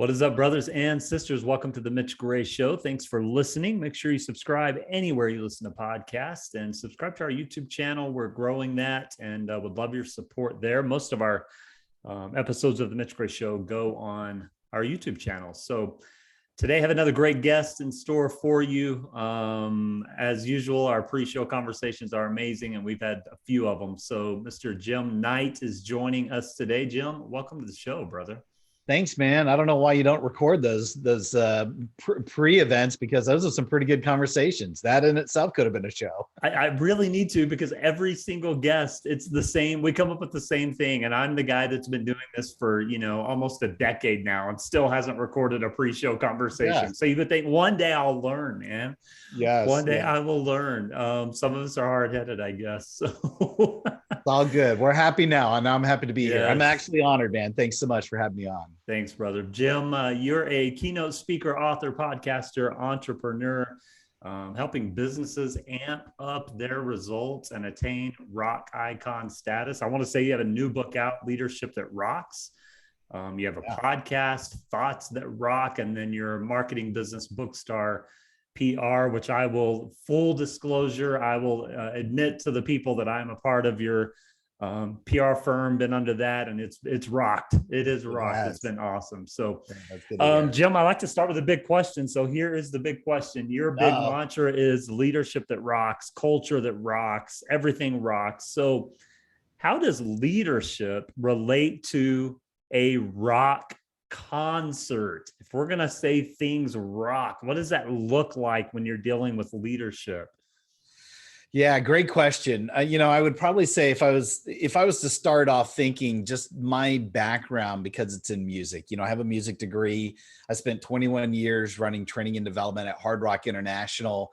What is up, brothers and sisters? Welcome to the Mitch Gray Show. Thanks for listening. Make sure you subscribe anywhere you listen to podcasts and subscribe to our YouTube channel. We're growing that and would love your support there. Most of our episodes of the Mitch Gray Show go on our YouTube channel. So today I have another great guest in store for you. As usual, our pre-show conversations are amazing and we've had a few of them. So Mr. Jim Knight is joining us today. Jim, welcome to the show, brother. Thanks, man. I don't know why you don't record those pre-events, because those are some pretty good conversations. That in itself could have been a show. I really need to, because every single guest, it's the same. We come up with the same thing. And I'm the guy that's been doing this for, almost a decade now and still hasn't recorded a pre-show conversation. Yeah. So you would think one day I'll learn, man. Yes. One day I will learn. Some of us are hard-headed, I guess. So it's all good. We're happy now. And I'm happy to be here. I'm actually honored, man. Thanks so much for having me on. Thanks, brother. Jim, you're a keynote speaker, author, podcaster, entrepreneur, helping businesses amp up their results and attain rock icon status. I want to say you have a new book out, Leadership That Rocks. You have a podcast, Thoughts That Rock, and then your marketing business, Bookstar PR, which I will, full disclosure, I will admit to the people that I'm a part of your PR firm, been under that, and it's rocked. It is rocked. Yes. It's been awesome. So, Jim, I like to start with a big question. So here is the big question. Your big mantra is leadership that rocks, culture that rocks, everything rocks. So how does leadership relate to a rock concert? If we're going to say things rock, what does that look like when you're dealing with leadership? Yeah, great question. I would probably say if I was to start off thinking just my background, because it's in music, I have a music degree. I spent 21 years running training and development at Hard Rock International.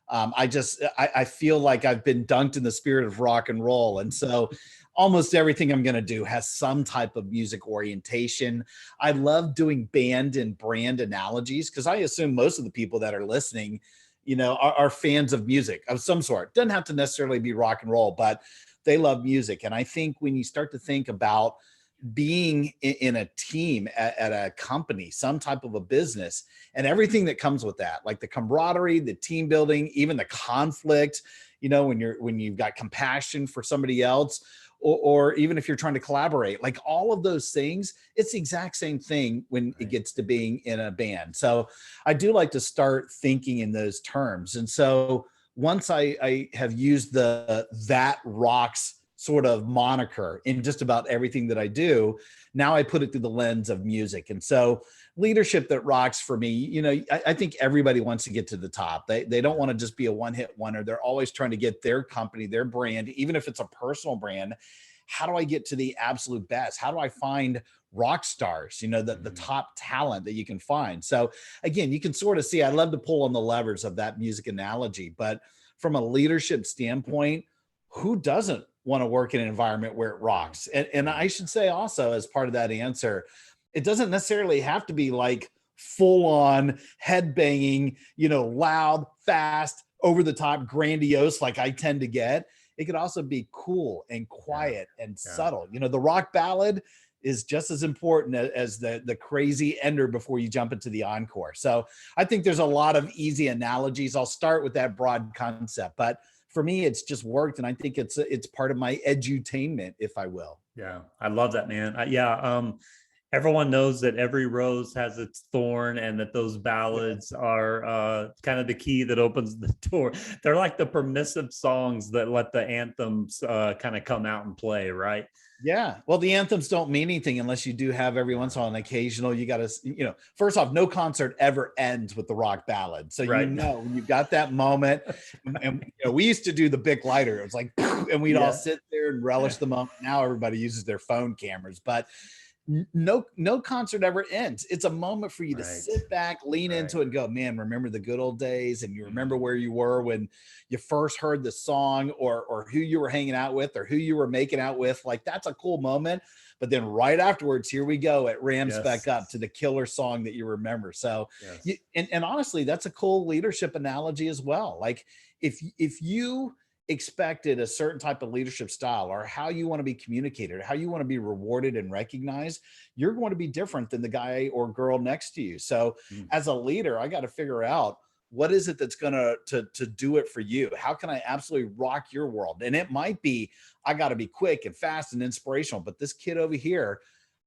I feel like I've been dunked in the spirit of rock and roll. And so almost everything I'm going to do has some type of music orientation. I love doing band and brand analogies, because I assume most of the people that are listening are fans of music of some sort. Doesn't have to necessarily be rock and roll, but they love music. And I think when you start to think about being in a team at a company, some type of a business, and everything that comes with that, like the camaraderie, the team building, even the conflict, when you've got compassion for somebody else, or even if you're trying to collaborate, like all of those things, it's the exact same thing when it gets to being in a band. So I do like to start thinking in those terms. And so once I have used that rocks sort of moniker in just about everything that I do, now I put it through the lens of music. And so leadership that rocks for me, I think everybody wants to get to the top. They don't want to just be a one-hit wonder. They're always trying to get their company, their brand, even if it's a personal brand. How do I get to the absolute best? How do I find rock stars, the top talent that you can find? So again, you can sort of see, I love to pull on the levers of that music analogy, but from a leadership standpoint, who doesn't want to work in an environment where it rocks? And I should say also, as part of that answer, it doesn't necessarily have to be like full on head banging, loud, fast, over the top, grandiose, like I tend to get. It could also be cool and quiet and subtle. The rock ballad is just as important as the crazy ender before you jump into the encore. So I think there's a lot of easy analogies. I'll start with that broad concept, but for me, it's just worked. And I think it's part of my edutainment, if I will. Yeah. I love that, man. Everyone knows that every rose has its thorn, and that those ballads are kind of the key that opens the door. They're like the permissive songs that let the anthems kind of come out and play, right? Yeah. Well, the anthems don't mean anything unless you do have every once in a while an occasional, you got to, first off, no concert ever ends with the rock ballad. So, when you've got that moment, and we used to do the Bic lighter. It was like, and we'd all sit there and relish the moment. Now everybody uses their phone cameras, but no concert ever ends. It's a moment for you to sit back, lean into it and go, man, remember the good old days. And you remember where you were when you first heard the song, or who you were hanging out with, or who you were making out with. Like, that's a cool moment. But then right afterwards, here we go. It ramps back up to the killer song that you remember. So, and honestly, that's a cool leadership analogy as well. Like if you expected a certain type of leadership style, or how you want to be communicated, or how you want to be rewarded and recognized, you're going to be different than the guy or girl next to you. So Mm. as a leader, I got to figure out what is it that's going to do it for you? How can I absolutely rock your world? And it might be, I got to be quick and fast and inspirational, but this kid over here,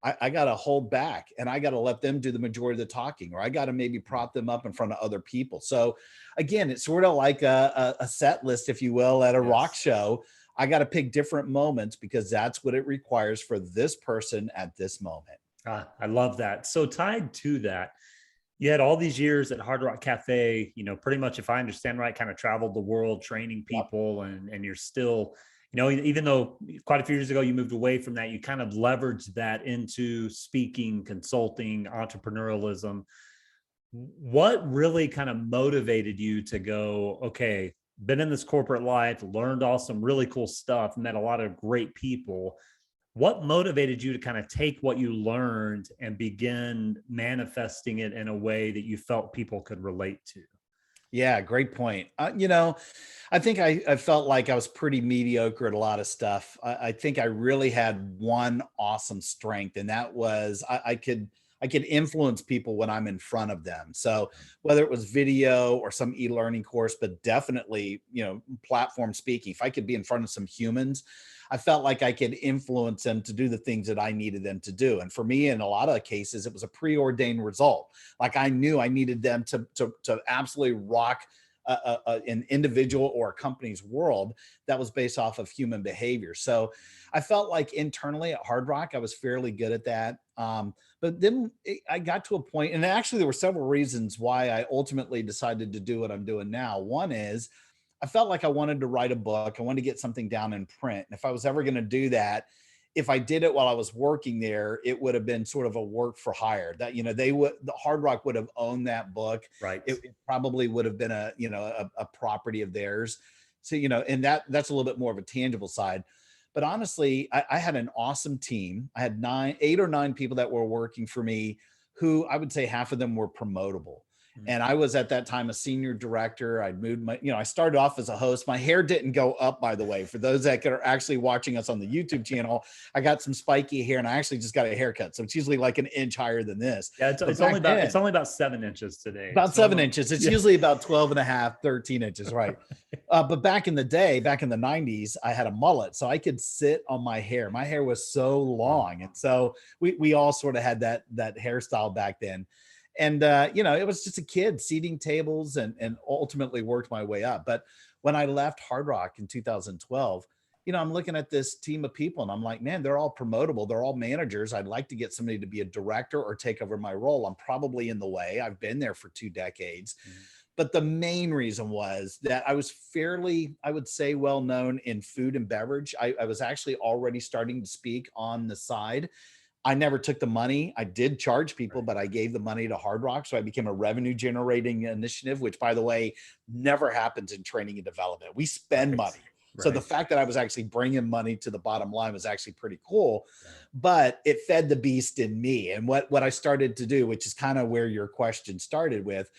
I got to hold back and I got to let them do the majority of the talking, or I got to maybe prop them up in front of other people. So again, it's sort of like a set list, if you will, at a rock Yes. show. I got to pick different moments because that's what it requires for this person at this moment. I love that. So tied to that, you had all these years at Hard Rock Cafe, pretty much, if I understand right, kind of traveled the world training Yep. people, and you're still, even though quite a few years ago you moved away from that, you kind of leveraged that into speaking, consulting, entrepreneurialism. What really kind of motivated you to go, okay, been in this corporate life, learned all some really cool stuff, met a lot of great people. What motivated you to kind of take what you learned and begin manifesting it in a way that you felt people could relate to? Yeah, great point. I think I felt like I was pretty mediocre at a lot of stuff. I think I really had one awesome strength, and that was I could influence people when I'm in front of them. So whether it was video or some e-learning course, but definitely, platform speaking, if I could be in front of some humans, I felt like I could influence them to do the things that I needed them to do. And for me, in a lot of cases, it was a preordained result. Like I knew I needed them to absolutely rock an individual or a company's world that was based off of human behavior. So I felt like internally at Hard Rock, I was fairly good at that. But then I got to a point, and actually there were several reasons why I ultimately decided to do what I'm doing now. One is I felt like I wanted to write a book. I wanted to get something down in print. And if I was ever going to do that, if I did it while I was working there, it would have been sort of a work for hire that, the Hard Rock would have owned that book. Right. It probably would have been a property of theirs. So, and that's a little bit more of a tangible side. But honestly, I had an awesome team. I had 8 or 9 people that were working for me who I would say half of them were promotable. Mm. And I was at that time a senior director. I'd moved I started off as a host. My hair didn't go up, by the way. For those that are actually watching us on the YouTube channel, I got some spiky hair and I actually just got a haircut. So it's usually like an inch higher than this. Yeah, it's only about 7 inches today. About 7 inches. It's usually about 12 and a half, 13 inches, right? But back in the day, back in the 90s, I had a mullet, so I could sit on my hair. My hair was so long. And so we all sort of had that hairstyle back then. And, it was just a kid seating tables and ultimately worked my way up. But when I left Hard Rock in 2012, I'm looking at this team of people and I'm like, man, they're all promotable. They're all managers. I'd like to get somebody to be a director or take over my role. I'm probably in the way. I've been there for 2 decades. Mm-hmm. But the main reason was that I was fairly, I would say, well known in food and beverage. I was actually already starting to speak on the side. I never took the money. I did charge people, but I gave the money to Hard Rock. So I became a revenue generating initiative, which, by the way, never happens in training and development. We spend money. So the fact that I was actually bringing money to the bottom line was actually pretty cool, but it fed the beast in me. And what I started to do, which is kind of where your question started with,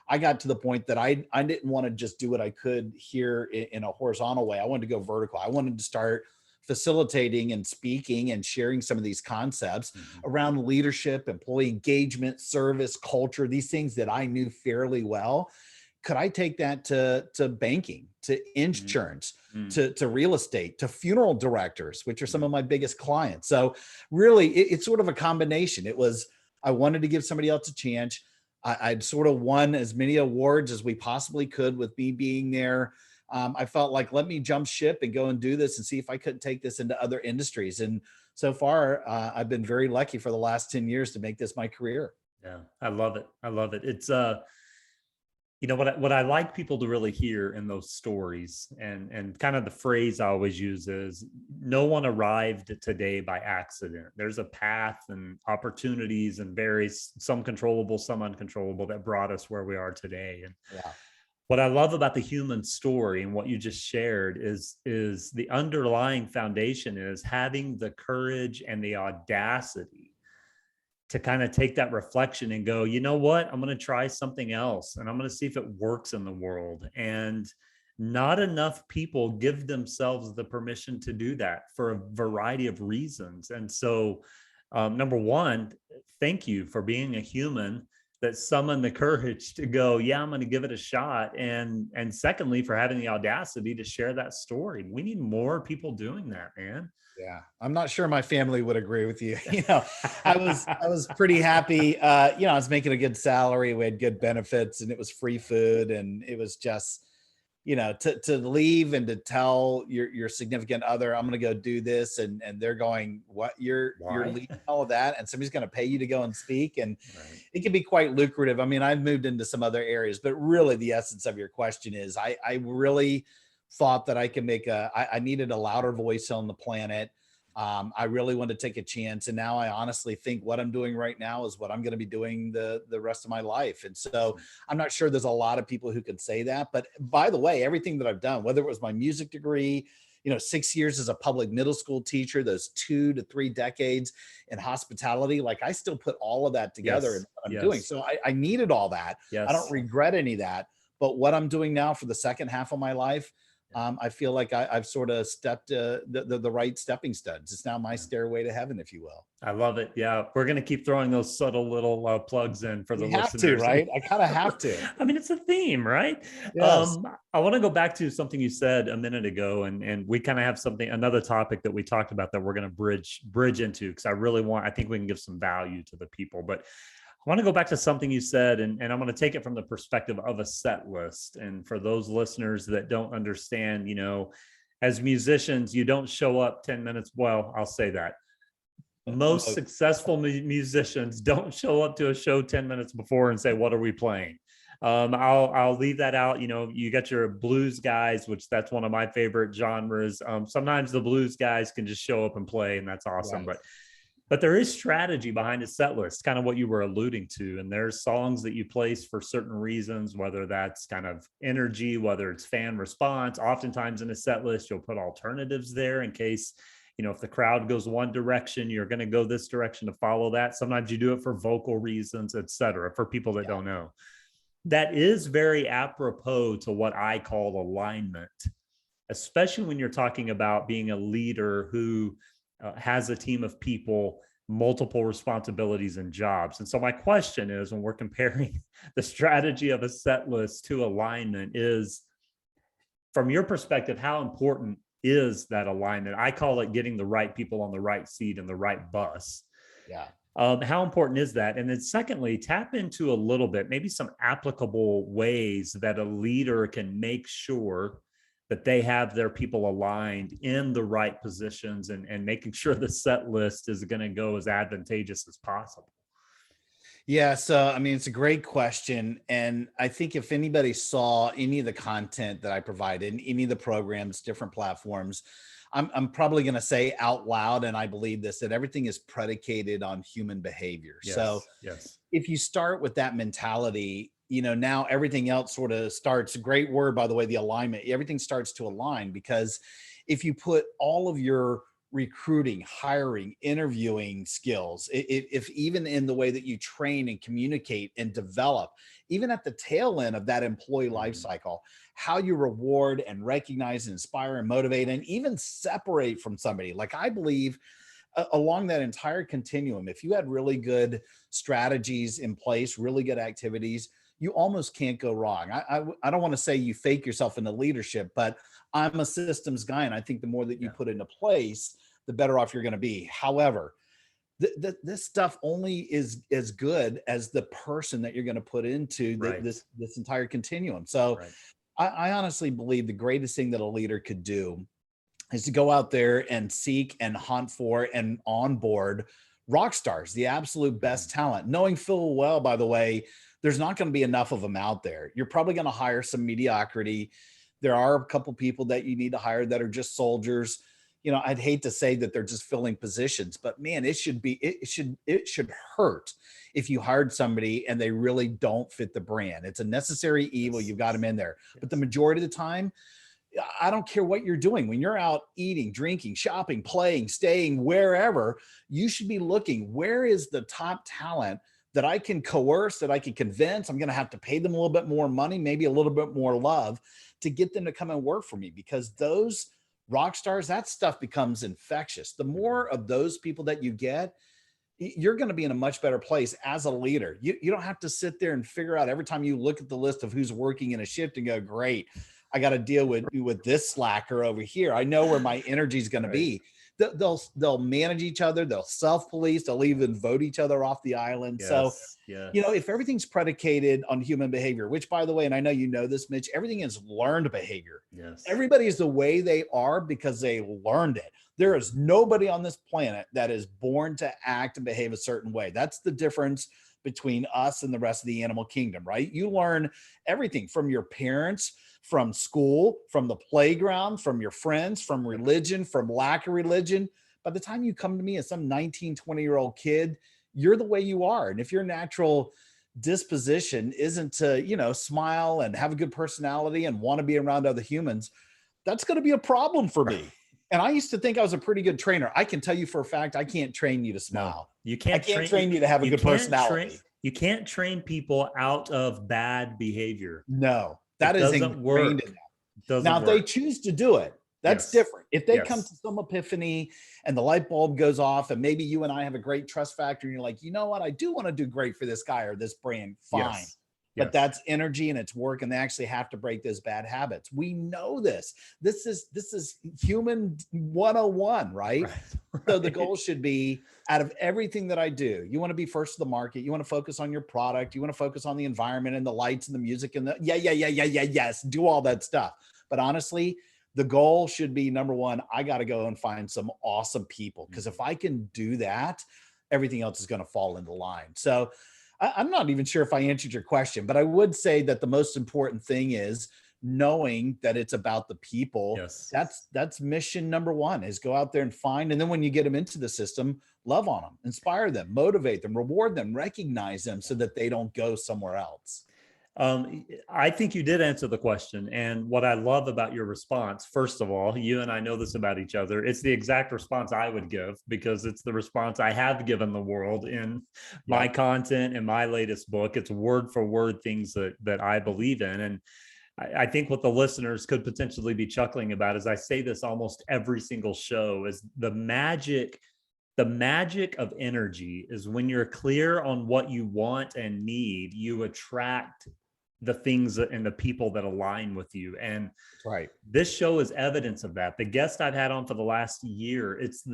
I got to the point that I didn't want to just do what I could here in a horizontal way. I wanted to go vertical. I wanted to start facilitating and speaking and sharing some of these concepts around leadership, employee engagement, service, culture, these things that I knew fairly well. Could I take that to banking, to insurance, to real estate, to funeral directors, which are some of my biggest clients? So really, it's sort of a combination. It was, I wanted to give somebody else a chance. I'd sort of won as many awards as we possibly could with me being there. I felt like, let me jump ship and go and do this and see if I couldn't take this into other industries. And so far, I've been very lucky for the last 10 years to make this my career. Yeah, I love it. I love it. It's what I like people to really hear in those stories, and kind of the phrase I always use is, no one arrived today by accident. There's a path and opportunities and some controllable, some uncontrollable, that brought us where we are today. And what I love about the human story and what you just shared is the underlying foundation is having the courage and the audacity to kind of take that reflection and go, you know what, I'm going to try something else and I'm going to see if it works in the world. And not enough people give themselves the permission to do that for a variety of reasons. And so, number one, thank you for being a human that summoned the courage to go, yeah, I'm going to give it a shot. And secondly, for having the audacity to share that story. We need more people doing that, man. Yeah, I'm not sure my family would agree with you. I was pretty happy. I was making a good salary. We had good benefits, and it was free food, and it was just, to leave and to tell your significant other, I'm going to go do this, and they're going, what, you're Why? leaving all of that, and somebody's going to pay you to go and speak, and Right. it can be quite lucrative. I mean, I've moved into some other areas, but really the essence of your question is, I really thought that I could I needed a louder voice on the planet. I really wanted to take a chance. And now I honestly think what I'm doing right now is what I'm going to be doing the rest of my life. And so I'm not sure there's a lot of people who can say that. But by the way, everything that I've done, whether it was my music degree, 6 years as a public middle school teacher, those 2 to 3 decades in hospitality, like I still put all of that together in Yes. what I'm doing. Yes. So I needed all that. I don't Yes. regret any of that. But what I'm doing now for the second half of my life, I feel like I've sort of stepped the right stepping stones. It's now my stairway to heaven, if you will. I love it. Yeah, we're going to keep throwing those subtle little plugs in for the You have to, listeners. right? I kind of have to. I mean, it's a theme, right? Yes. I want to go back to something you said a minute ago, and we kind of have another topic that we talked about that we're going to bridge into, because I think we can give some value to the people. But I want to go back to something you said, and I'm going to take it from the perspective of a set list. And for those listeners that don't understand, as musicians, you don't show up 10 minutes. Well, I'll say that most successful musicians don't show up to a show 10 minutes before and say, what are we playing? I'll leave that out. You got your blues guys, which that's one of my favorite genres. Sometimes the blues guys can just show up and play, and that's awesome. Right. But there is strategy behind a set list, kind of what you were alluding to. And there's songs that you place for certain reasons, whether that's kind of energy, whether it's fan response. Oftentimes in a set list, you'll put alternatives there in case, if the crowd goes one direction, you're going to go this direction to follow that. Sometimes you do it for vocal reasons, et cetera, for people that don't know. That is very apropos to what I call alignment, especially when you're talking about being a leader who has a team of people, multiple responsibilities and jobs. And so my question is, when we're comparing the strategy of a set list to alignment, is, from your perspective, how important is that alignment? I call it getting the right people on the right seat and the right bus. Yeah. How important is that? And then secondly, tap into a little bit, maybe some applicable ways that a leader can make sure that they have their people aligned in the right positions, and making sure the set list is going to go as advantageous as possible. Yeah, so I mean, it's a great question. And I think if anybody saw any of the content that I provided, any of the programs, different platforms, I'm probably going to say out loud, and I believe this, that everything is predicated on human behavior. Yes, so yes. If you start with that mentality, now everything else sort of starts. Great word, by the way, the alignment. Everything starts to align, because if you put all of your recruiting, hiring, interviewing skills, if even in the way that you train and communicate and develop, even at the tail end of that employee life cycle, how you reward and recognize and inspire and motivate and even separate from somebody. Like, I believe along that entire continuum, if you had really good strategies in place, really good activities, you almost can't go wrong. I don't want to say you fake yourself into leadership, but I'm a systems guy, and I think the more that you put into place, the better off you're going to be. However, this stuff only is as good as the person that you're going to put into this entire continuum. So I honestly believe the greatest thing that a leader could do is to go out there and seek and hunt for and onboard rock stars, the absolute best talent, knowing full well, by the way, there's not going to be enough of them out there. You're probably going to hire some mediocrity. There are a couple people that you need to hire that are just soldiers. I'd hate to say that they're just filling positions, but man, it should hurt if you hired somebody and they really don't fit the brand. It's a necessary evil. You've got them in there. But the majority of the time, I don't care what you're doing. When you're out eating, drinking, shopping, playing, staying, wherever, you should be looking, where is the top talent that I can coerce, that I can convince. I'm going to have to pay them a little bit more money, maybe a little bit more love to get them to come and work for me, because those rock stars, that stuff becomes infectious. The more of those people that you get, you're going to be in a much better place as a leader. You don't have to sit there and figure out every time you look at the list of who's working in a shift and go, great, I got to deal with this slacker over here. I know where my energy is going to be. They'll manage each other. They'll self-police. They'll even vote each other off the island. So, if everything's predicated on human behavior, which, by the way, and I know you know this, Mitch, everything is learned behavior. Yes. Everybody is the way they are because they learned it. There is nobody on this planet that is born to act and behave a certain way. That's the difference between us and the rest of the animal kingdom, right? You learn everything from your parents, from school, from the playground, from your friends, from religion, from lack of religion. By the time you come to me as some 19, 20-year-old kid, you're the way you are. And if your natural disposition isn't to, smile and have a good personality and want to be around other humans, that's going to be a problem for me. And I used to think I was a pretty good trainer. I can tell you for a fact, I can't train you to smile. No, you can't. I can't train you to have a good personality. You can't train people out of bad behavior. No, that is ingrained in them. Now, if they choose to do it, that's different. If they come to some epiphany and the light bulb goes off, and maybe you and I have a great trust factor, and you're like, you know what, I do want to do great for this guy or this brand, fine. But that's energy and it's work, and they actually have to break those bad habits. We know this. This is human 101, right? So the goal should be, out of everything that I do, you want to be first to the market. You want to focus on your product. You want to focus on the environment and the lights and the music and yes, do all that stuff. But honestly, the goal should be, number one, I got to go and find some awesome people, because if I can do that, everything else is going to fall into line. So I'm not even sure if I answered your question, but I would say that the most important thing is knowing that it's about the people. Yes. That's mission number one, is go out there and find. And then when you get them into the system, love on them, inspire them, motivate them, reward them, recognize them so that they don't go somewhere else. I think you did answer the question. And what I love about your response, first of all, you and I know this about each other. It's the exact response I would give, because it's the response I have given the world in my content and my latest book. It's word for word things that I believe in. And I think what the listeners could potentially be chuckling about, as I say this almost every single show, is the magic of energy is when you're clear on what you want and need, you attract the things and the people that align with you. And this show is evidence of that. The guest I've had on for the last year, it's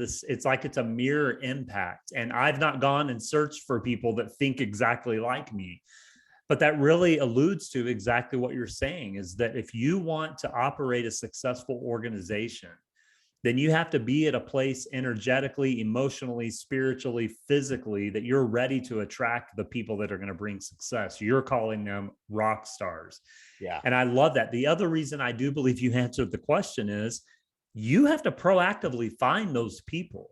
like it's a mirror impact. And I've not gone and searched for people that think exactly like me. But that really alludes to exactly what you're saying, is that if you want to operate a successful organization, then you have to be at a place energetically, emotionally, spiritually, physically, that you're ready to attract the people that are going to bring success. You're calling them rock stars. Yeah. And I love that. The other reason I do believe you answered the question is you have to proactively find those people.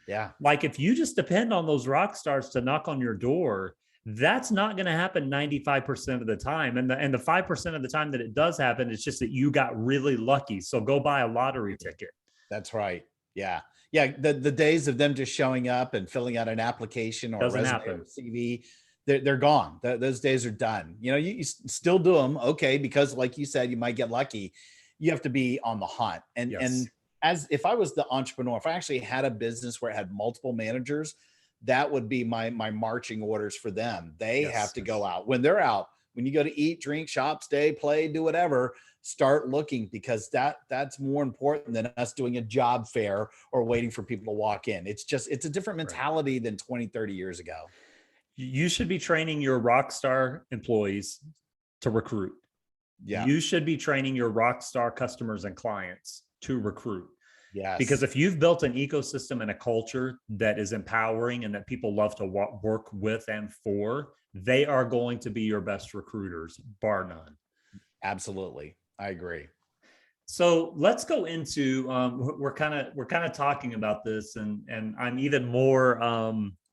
Yeah. Like if you just depend on those rock stars to knock on your door, that's not going to happen 95% of the time. And the 5% of the time that it does happen, it's just that you got really lucky. So go buy a lottery ticket. That's right. Yeah. Yeah. The days of them just showing up and filling out an application or a resume or CV, they're gone. Those days are done. You still do them. Okay. Because like you said, you might get lucky. You have to be on the hunt. And as if I was the entrepreneur, if I actually had a business where I had multiple managers, that would be my marching orders for them. They have to go out. When they're out, when you go to eat, drink, shop, stay, play, do whatever, start looking, because that's more important than us doing a job fair or waiting for people to walk in. It's a different mentality than 20, 30 years ago. You should be training your rock star employees to recruit. Yeah. You should be training your rock star customers and clients to recruit. Yes. Because if you've built an ecosystem and a culture that is empowering and that people love to work with and for, they are going to be your best recruiters, bar none. Absolutely. I agree. So let's go into, we're kind of talking about this, and I'm even more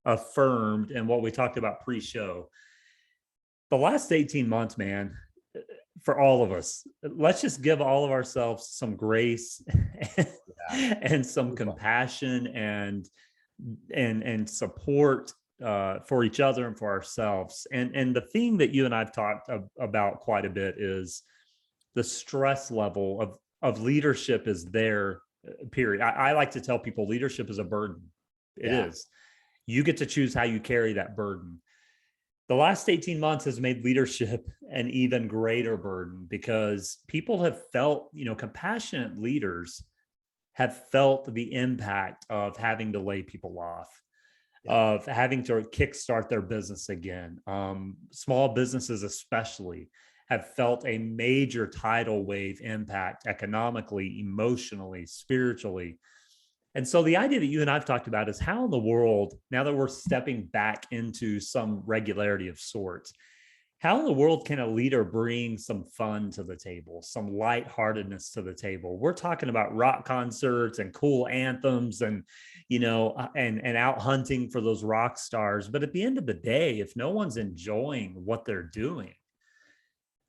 affirmed in what we talked about pre-show. The last 18 months, man, for all of us, let's just give all of ourselves some grace and some compassion and support for each other and for ourselves. And the thing that you and I've talked about quite a bit is the stress level of leadership is there. Period. I like to tell people leadership is a burden. It is. You get to choose how you carry that burden. The last 18 months has made leadership an even greater burden because people have felt, compassionate leaders have felt the impact of having to lay people off, of having to kickstart their business again. Small businesses, especially, have felt a major tidal wave impact economically, emotionally, spiritually. And so the idea that you and I've talked about is how in the world, now that we're stepping back into some regularity of sorts, how in the world can a leader bring some fun to the table, some lightheartedness to the table? We're talking about rock concerts and cool anthems and, and out hunting for those rock stars. But at the end of the day, if no one's enjoying what they're doing,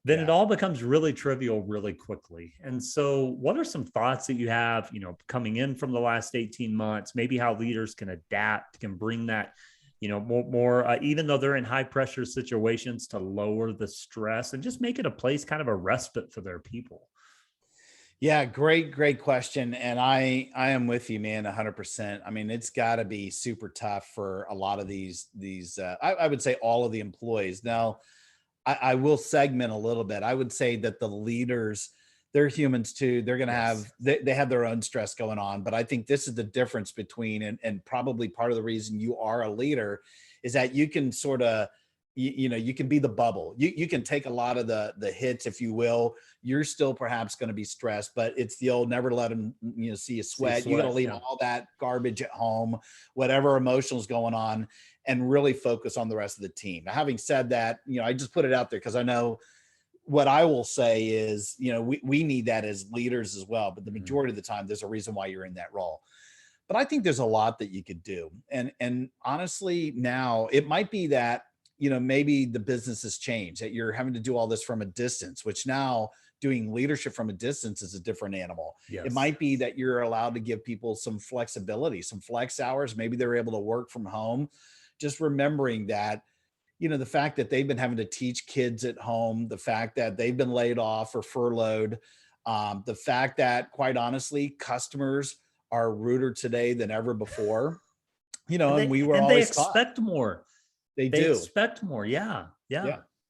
then it all becomes really trivial really quickly. And so what are some thoughts that you have, coming in from the last 18 months, maybe how leaders can adapt, can bring that, more even though they're in high pressure situations, to lower the stress and just make it a place, kind of a respite for their people? Yeah, great question. And I am with you, man, 100%. I mean, it's got to be super tough for a lot of these I would say all of the employees. Now, I will segment a little bit. I would say that the leaders, they're humans too. They're going to have, they have their own stress going on. But I think this is the difference between, and probably part of the reason you are a leader is that you can sort of, you can be the bubble. You can take a lot of the hits, if you will. You're still perhaps going to be stressed, but it's the old never let them, see you sweat. You got to leave all that garbage at home, whatever emotionals going on, and really focus on the rest of the team. Now, having said that, I just put it out there because I know what I will say is, we need that as leaders as well. But the majority of the time, there's a reason why you're in that role. But I think there's a lot that you could do. And honestly, now it might be that, maybe the business has changed, that you're having to do all this from a distance, which now doing leadership from a distance is a different animal. It might be that you're allowed to give people some flexibility, some flex hours. Maybe they're able to work from home. Just remembering that, the fact that they've been having to teach kids at home, the fact that they've been laid off or furloughed, the fact that, quite honestly, customers are ruder today than ever before, and we were always they expect more. They do expect more. Yeah.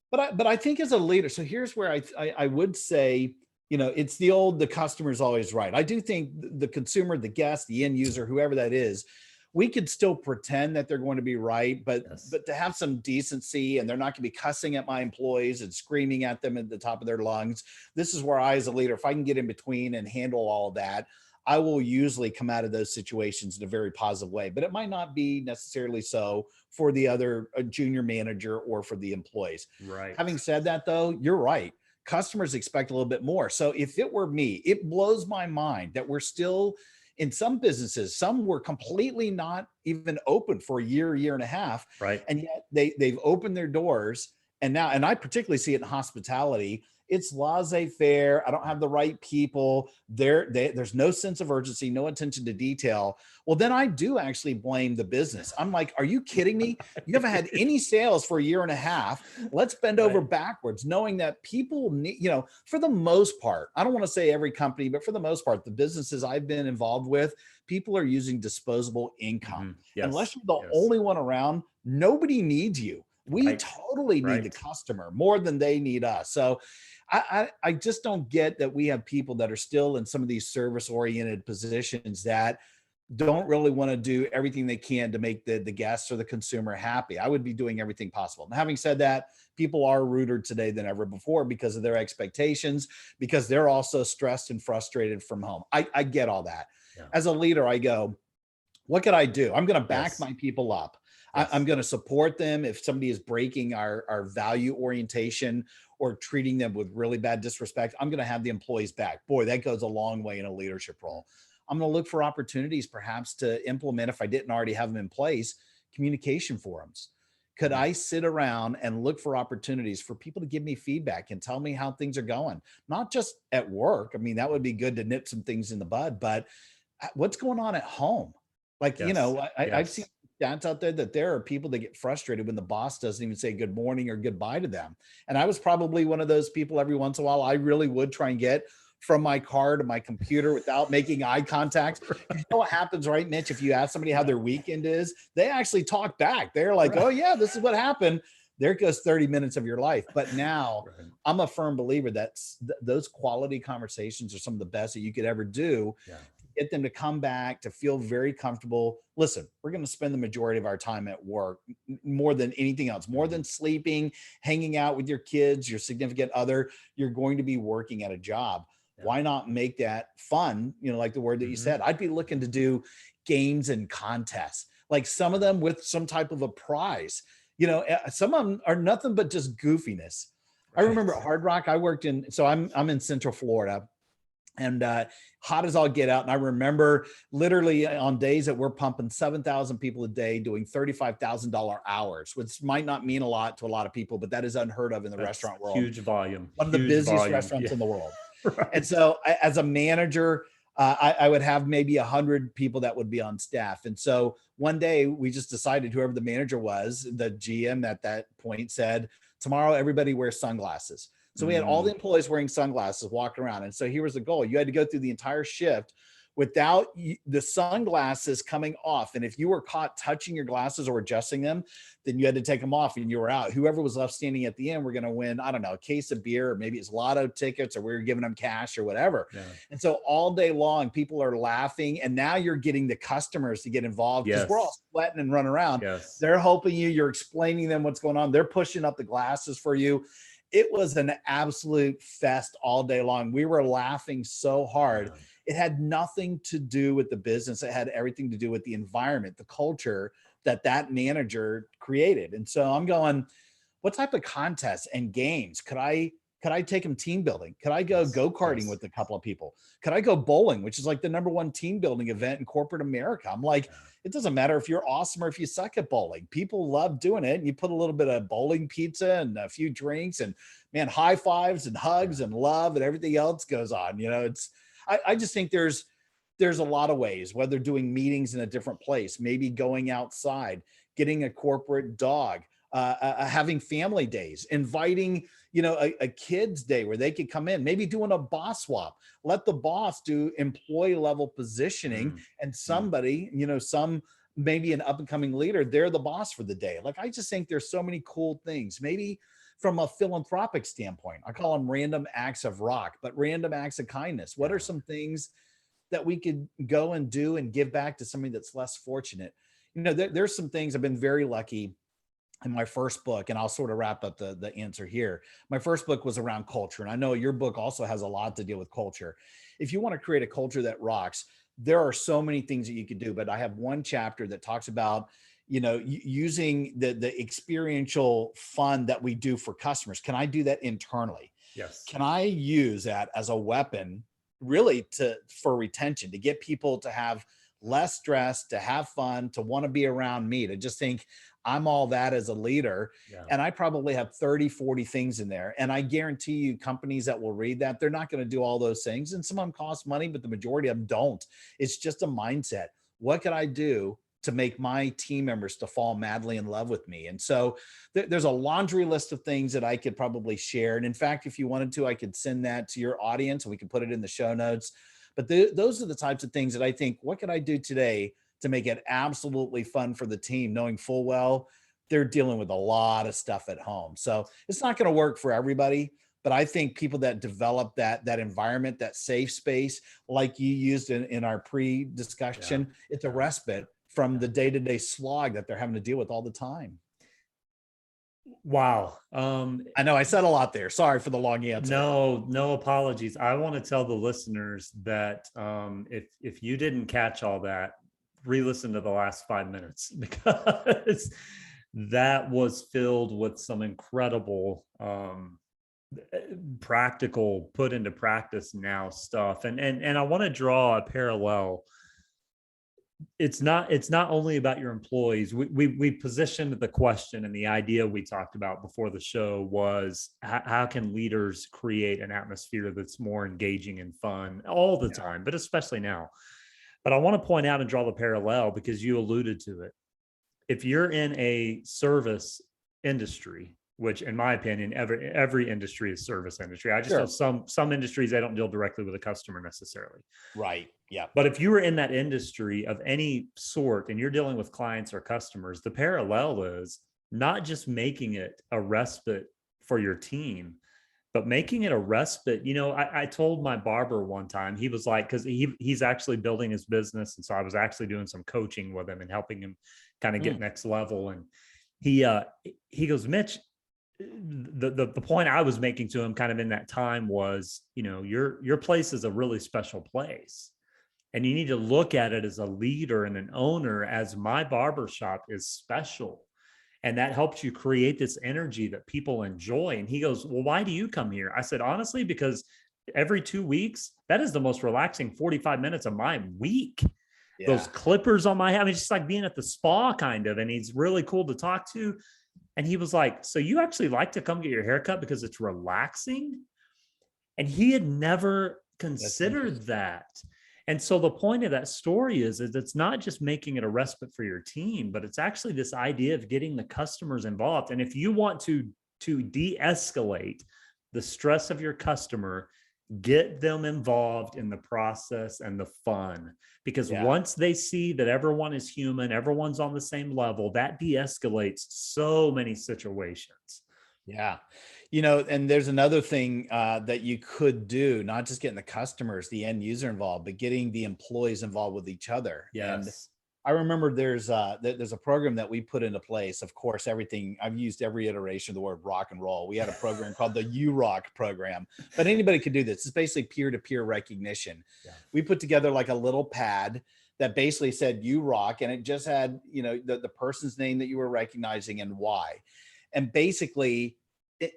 But I think as a leader, so here's where I would say, it's the customer's always right. I do think the consumer, the guest, the end user, whoever that is, we could still pretend that they're going to be right, but to have some decency, and they're not going to be cussing at my employees and screaming at them at the top of their lungs. This is where I, as a leader, if I can get in between and handle all of that, I will usually come out of those situations in a very positive way. But it might not be necessarily so for the other junior manager or for the employees. Right. Having said that, though, you're right. Customers expect a little bit more. So if it were me, it blows my mind that we're still, in some businesses, some were completely not even open for a year and a half. Right. And yet they've opened their doors. And now, and I particularly see it in hospitality, it's laissez-faire. I don't have the right people there. There's no sense of urgency, no attention to detail. Well, then I do actually blame the business. I'm like, are you kidding me? You haven't had any sales for a year and a half. Let's bend over backwards, knowing that people need, for the most part, I don't want to say every company, but for the most part, the businesses I've been involved with, people are using disposable income. Unless you're the only one around, nobody needs you. We totally need the customer more than they need us. So I just don't get that we have people that are still in some of these service-oriented positions that don't really want to do everything they can to make the guests or the consumer happy. I would be doing everything possible. And having said that, people are ruder today than ever before because of their expectations, because they're also stressed and frustrated from home. I get all that. As a leader, I go, what could I do? I'm going to back my people up. I'm going to support them. If somebody is breaking our value orientation or treating them with really bad disrespect, I'm going to have the employees back. Boy, that goes a long way in a leadership role. I'm going to look for opportunities perhaps to implement, if I didn't already have them in place, communication forums. Could I sit around and look for opportunities for people to give me feedback and tell me how things are going? Not just at work. I mean, that would be good to nip some things in the bud, but what's going on at home? Like, I've seen Yeah, it's out there that there are people that get frustrated when the boss doesn't even say good morning or goodbye to them. And I was probably one of those people. Every once in a while, I really would try and get from my car to my computer without making eye contact. You know what happens, right, Mitch? If you ask somebody how Yeah. their weekend is, they actually talk back. They're like, Right. oh, yeah, this is what happened. There goes 30 minutes of your life. But now Right. I'm a firm believer that those quality conversations are some of the best that you could ever do. Yeah. Get them to come back, to feel very comfortable. Listen, we're going to spend the majority of our time at work more than anything else, more than sleeping, hanging out with your kids, your significant other. You're going to be working at a job. Yeah. Why not make that fun? You know, like the word that you said, I'd be looking to do games and contests, like some of them with some type of a prize. You know, some of them are nothing but just goofiness. I Right. remember at Hard Rock, I worked in, so I'm in Central Florida, and hot as all get out. And I remember literally on days that we're pumping 7,000 people a day doing $35,000 hours, which might not mean a lot to a lot of people, but that is unheard of in the That's restaurant world. huge volume. One of the Huge busiest volume. restaurants Yeah. in the world. And Right. so as a manager, I would have maybe 100 people that would be on staff. And so one day we just decided, whoever the manager was, the GM at that point said, tomorrow everybody wears sunglasses. So we had all the Mm, employees wearing sunglasses walking around. And so here was the goal. You had to go through the entire shift without the sunglasses coming off. And if you were caught touching your glasses or adjusting them, then you had to take them off and you were out. Whoever was left standing at the end were going to win, I don't know, a case of beer, or maybe it's lotto tickets, or we were giving them cash or whatever. yeah. And so all day long, people are laughing. And now you're getting the customers to get involved because we're all Yes. sweating and running around. Yes. They're helping you. You're explaining them what's going on. They're pushing up the glasses for you. It was an absolute fest all day long. We were laughing so hard. Yeah. It had nothing to do with the business. It had everything to do with the environment, the culture that that manager created. And so I'm going, what type of contests and games could I take them team building? Could I go Yes. go-karting Yes. with a couple of people? Could I go bowling, which is like the number one team building event in corporate America? I'm like, Yeah. it doesn't matter if you're awesome or if you suck at bowling. People love doing it. And you put a little bit of bowling pizza and a few drinks, and man, high fives and hugs Yeah. and love and everything else goes on. You know, I just think there's a lot of ways, whether doing meetings in a different place, maybe going outside, getting a corporate dog, having family days, inviting, you know, a kids day where they could come in, maybe doing a boss swap, let the boss do employee level positioning, Mm, and mm. somebody, you know, some maybe an up and coming leader, they're the boss for the day. Like, I just think there's so many cool things. Maybe from a philanthropic standpoint, I call them random acts of rock, but random acts of kindness. What are Yeah. some things that we could go and do and give back to somebody that's less fortunate? You know, there's some things. I've been very lucky in my first book, and I'll sort of wrap up the answer here. My first book was around culture, and I know your book also has a lot to deal with culture. If you want to create a culture that rocks, there are so many things that you could do, but I have one chapter that talks about, you know, using the experiential fun that we do for customers. Can I do that internally? Yes. Can I use that as a weapon, really, to for retention, to get people to have less stress, to have fun, to want to be around me, to just think I'm all that as a leader? Yeah. And I probably have 30, 40 things in there. And I guarantee you, companies that will read that, they're not going to do all those things. And some of them cost money, but the majority of them don't. It's just a mindset. What could I do to make my team members to fall madly in love with me? And so there's a laundry list of things that I could probably share. And in fact, if you wanted to, I could send that to your audience and we can put it in the show notes. But those are the types of things that I think, what could I do today to make it absolutely fun for the team, knowing full well they're dealing with a lot of stuff at home. So it's not going to work for everybody. But I think people that develop that environment, that safe space, like you used in our Yeah. pre-discussion, it's a Yeah. respite from Yeah. the day-to-day slog that they're having to deal with all the time. Wow. I know I said a lot there. Sorry for the long answer. No, no apologies. I want to tell the listeners that if you didn't catch all that, re-listen to the last 5 minutes because that was filled with some incredible practical put into practice now stuff. And I want to draw a parallel. It's not only about your employees. We positioned the question, and the idea we talked about before the show was how can leaders create an atmosphere that's more engaging and fun all the Yeah. time, but especially now. But I want to point out and draw the parallel because you alluded to it. if you're in a service industry, which in my opinion, every industry is service industry. I just Sure. know some industries, they don't deal directly with the customer necessarily. Right. Yeah. But if you were in that industry of any sort and you're dealing with clients or customers, the parallel is not just making it a respite for your team, but making it a respite. I told my barber one time, he was like, because he's actually building his business. And so I was actually doing some coaching with him and helping him kind of get next level. And he goes, Mitch, the point I was making to him kind of in that time was, your place is a really special place. And you need to look at it as a leader and an owner, as my barbershop is special. And that helps you create this energy that people enjoy. And he goes, well, why do you come here? I said, honestly, because every 2 weeks, that is the most relaxing 45 minutes of my week. Yeah. Those clippers on my head, it's just like being at the spa kind of, and he's really cool to talk to. And he was like, so you actually like to come get your haircut because it's relaxing? And he had never considered that. And so the point of that story is it's not just making it a respite for your team, but it's actually this idea of getting the customers involved. And if you want to de-escalate the stress of your customer, get them involved in the process and the fun. Because once they see that everyone is human, everyone's on the same level, that de-escalates so many situations. Yeah. And there's another thing that you could do, not just getting the customers, the end user involved, but getting the employees involved with each other. Yes. And I remember there's a program that we put into place. Of course, I've used every iteration of the word rock and roll. We had a program called the U-Rock program, but anybody could do this. It's basically peer-to-peer recognition. Yeah. We put together like a little pad that basically said you rock, and it just had, the person's name that you were recognizing and why. And basically,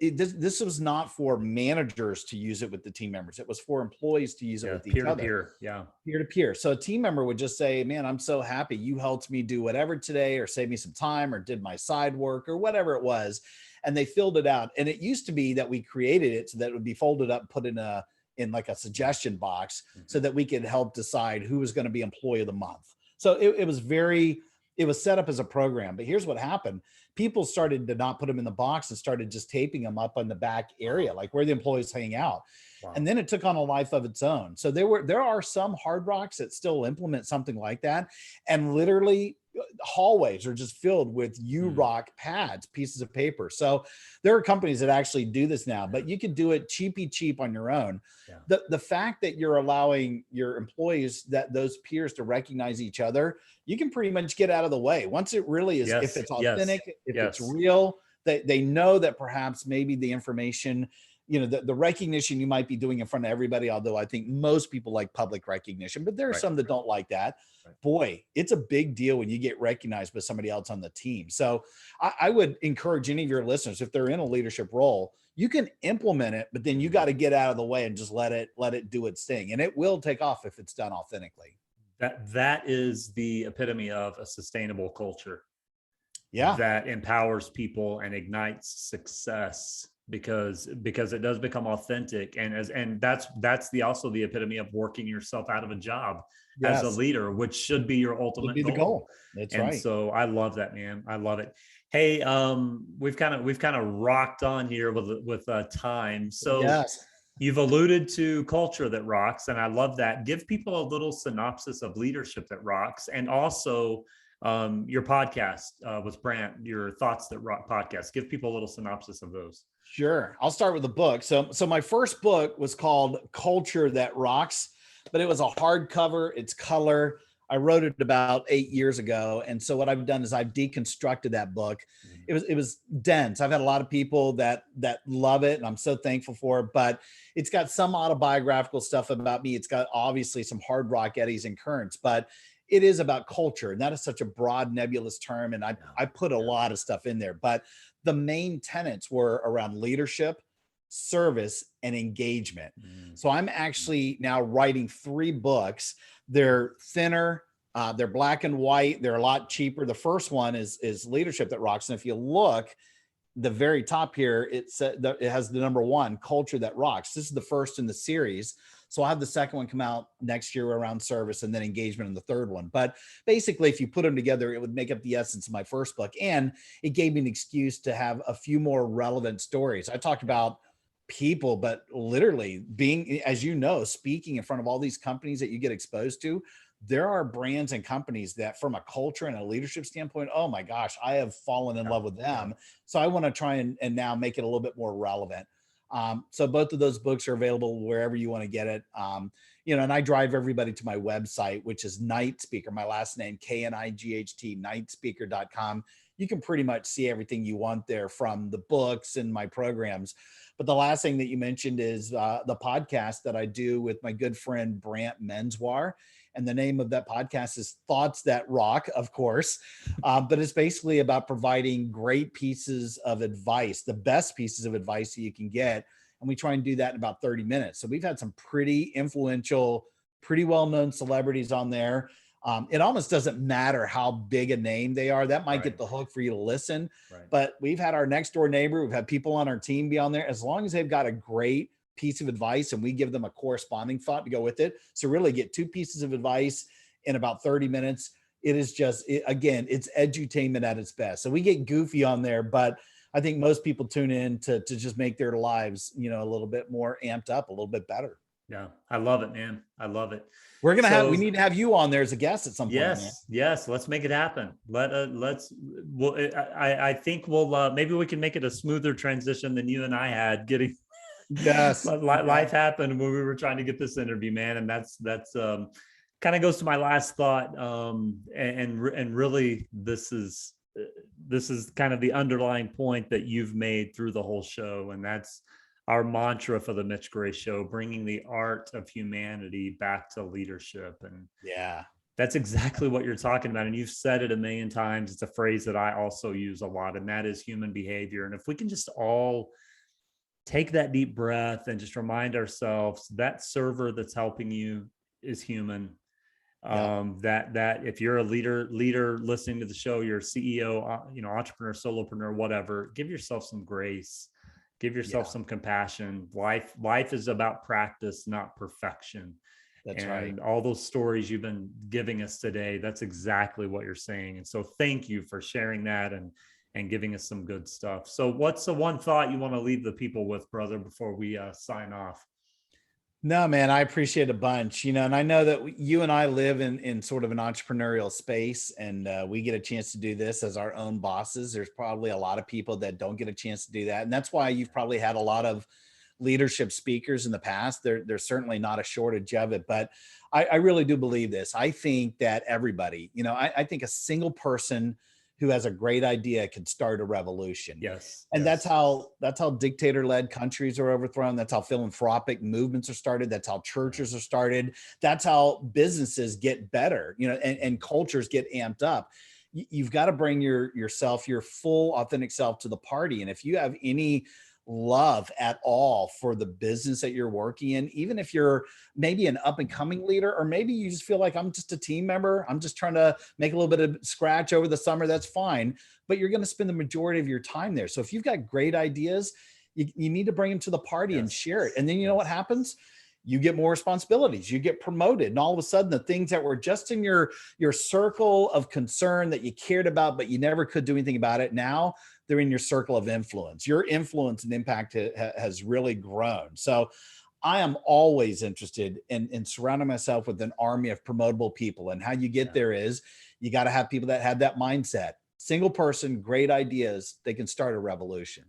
this was not for managers to use it with the team members. It was for employees to use it with each other. Peer to peer. So a team member would just say, man, I'm so happy you helped me do whatever today, or save me some time, or did my side work, or whatever it was. And they filled it out. And it used to be that we created it so that it would be folded up, put in like a suggestion box, so that we could help decide who was going to be employee of the month. So it was set up as a program. But here's what happened. People started to not put them in the box and started just taping them up on the back area, like where the employees hang out. Wow. And then it took on a life of its own. So there are some Hard Rocks that still implement something like that. And literally hallways are just filled with U-Rock pads, pieces of paper. So there are companies that actually do this now, but you could do it cheap on your own. Yeah. The fact that you're allowing your employees, those peers, to recognize each other, you can pretty much get out of the way. Once it really is, if it's authentic, if it's real, they know that perhaps maybe the information, the recognition you might be doing in front of everybody, although I think most people like public recognition, but there are some that don't like that. Right. Boy, it's a big deal when you get recognized by somebody else on the team. So I would encourage any of your listeners, if they're in a leadership role, you can implement it, but then you got to get out of the way and just let it do its thing. And it will take off if it's done authentically. That is the epitome of a sustainable culture. Yeah. That empowers people and ignites success, because it does become authentic. And that's also the epitome of working yourself out of a job as a leader, which should be your ultimate goal. That's and right. So I love that, man. I love it. Hey, we've kind of rocked on here with time. So yes. You've alluded to culture that rocks, and I love that. Give people a little synopsis of leadership that rocks, and also your podcast with Brant, your Thoughts That Rock podcast. Give people a little synopsis of those. Sure. I'll start with the book. So my first book was called Culture That Rocks, but it was a hardcover. It's color. I wrote it about 8 years ago. And so what I've done is I've deconstructed that book. It was dense. I've had a lot of people that love it, and I'm so thankful for it, but it's got some autobiographical stuff about me. It's got obviously some hard rock eddies and currents, but it is about culture. And that is such a broad, nebulous term. And I put a lot of stuff in there, but the main tenets were around leadership, service, and engagement. So I'm actually now writing 3 books. They're thinner, they're black and white, they're a lot cheaper. The first one is Leadership That Rocks. And if you look, the very top here, it has the number 1, culture that rocks. This is the first in the series. So I'll have the second one come out next year around service, and then engagement in the third one. But basically, if you put them together, it would make up the essence of my first book. And it gave me an excuse to have a few more relevant stories. I talked about people, but literally being, as you know, speaking in front of all these companies that you get exposed to, there are brands and companies that from a culture and a leadership standpoint, oh my gosh, I have fallen in love with them. So I want to try and now make it a little bit more relevant. So both of those books are available wherever you want to get it. And I drive everybody to my website, which is Night Speaker, my last name, KNIGHT, nightspeaker.com. You can pretty much see everything you want there from the books and my programs. But the last thing that you mentioned is the podcast that I do with my good friend, Brant Menswar. And the name of that podcast is Thoughts That Rock, of course. But it's basically about providing great pieces of advice, the best pieces of advice that you can get. And we try and do that in about 30 minutes. So we've had some pretty influential, pretty well-known celebrities on there. It almost doesn't matter how big a name they are. That might get the hook for you to listen. But we've had our next door neighbor, we've had people on our team be on there. As long as they've got a great piece of advice and we give them a corresponding thought to go with it. So really get 2 pieces of advice in about 30 minutes. It is just, again, it's edutainment at its best. So we get goofy on there, but I think most people tune in to just make their lives, a little bit more amped up, a little bit better. Yeah. I love it, man. I love it. We need to have you on there as a guest at some point. Yes. Let's make it happen. I think we'll, maybe we can make it a smoother transition than you and I had getting. Yes. Life happened when we were trying to get this interview, man. And that's kind of goes to my last thought. And really this is kind of the underlying point that you've made through the whole show. And that's our mantra for the Mitch Gray Show, bringing the art of humanity back to leadership. And that's exactly what you're talking about. And you've said it a million times. It's a phrase that I also use a lot, and that is human behavior. And if we can just all take that deep breath and just remind ourselves that server that's helping you is human. That if you're a leader listening to the show, you're a CEO, entrepreneur, solopreneur, whatever, give yourself some grace, give yourself some compassion. Life is about practice, not perfection. That's right. All those stories you've been giving us today, that's exactly what you're saying. And so thank you for sharing that and giving us some good stuff. So what's the one thought you want to leave the people with, brother, before we sign off? No, man, I appreciate a bunch, and I know that you and I live in sort of an entrepreneurial space, and we get a chance to do this as our own bosses. There's probably a lot of people that don't get a chance to do that. And that's why you've probably had a lot of leadership speakers in the past. There's certainly not a shortage of it, but I really do believe this. I think that everybody, I think a single person who has a great idea can start a revolution. Yes. And that's how dictator-led countries are overthrown. That's how philanthropic movements are started. That's how churches are started. That's how businesses get better, and cultures get amped up. You've got to bring yourself, your full authentic self to the party. And if you have any love at all for the business that you're working in, even if you're maybe an up and coming leader, or maybe you just feel like I'm just a team member, I'm just trying to make a little bit of scratch over the summer, that's fine. But you're going to spend the majority of your time there. So if you've got great ideas, you need to bring them to the party and share it. And then you know what happens? You get more responsibilities, you get promoted. And all of a sudden the things that were just in your circle of concern that you cared about, but you never could do anything about it, now they're in your circle of influence. Your influence and impact has really grown. So I am always interested in surrounding myself with an army of promotable people. And how you get there is you got to have people that have that mindset. Single person, great ideas, they can start a revolution.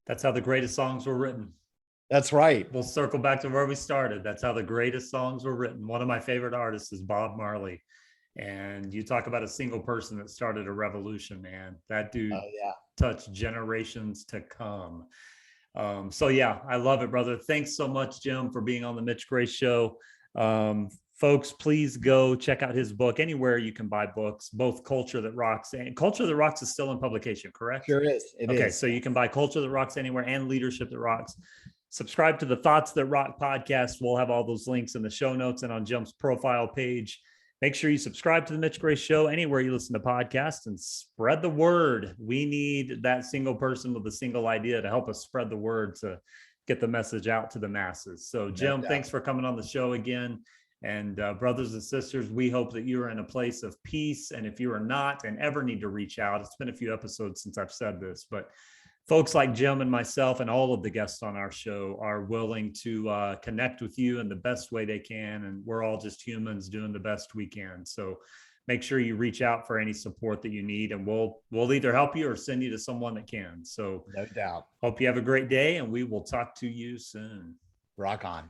That's how the greatest songs were written. That's right. We'll circle back to where we started. That's how the greatest songs were written. One of my favorite artists is Bob Marley. And you talk about a single person that started a revolution, man. That dude touched generations to come. So yeah, I love it, brother. Thanks so much, Jim, for being on the Mitch Gray Show. Folks, please go check out his book anywhere you can buy books, both Culture That Rocks and Culture That Rocks is still in publication, correct? Sure is. It is. So you can buy Culture That Rocks anywhere and Leadership That Rocks. Subscribe to the Thoughts That Rock podcast. We'll have all those links in the show notes and on Jim's profile page. Make sure you subscribe to the Mitch Gray Show anywhere you listen to podcasts and spread the word. We need that single person with a single idea to help us spread the word to get the message out to the masses. So, Jim, thanks for coming on the show again. And brothers and sisters, we hope that you are in a place of peace. And if you are not and ever need to reach out, it's been a few episodes since I've said this, but folks like Jim and myself and all of the guests on our show are willing to connect with you in the best way they can. And we're all just humans doing the best we can. So make sure you reach out for any support that you need, and we'll either help you or send you to someone that can. So no doubt. Hope you have a great day, and we will talk to you soon. Rock on.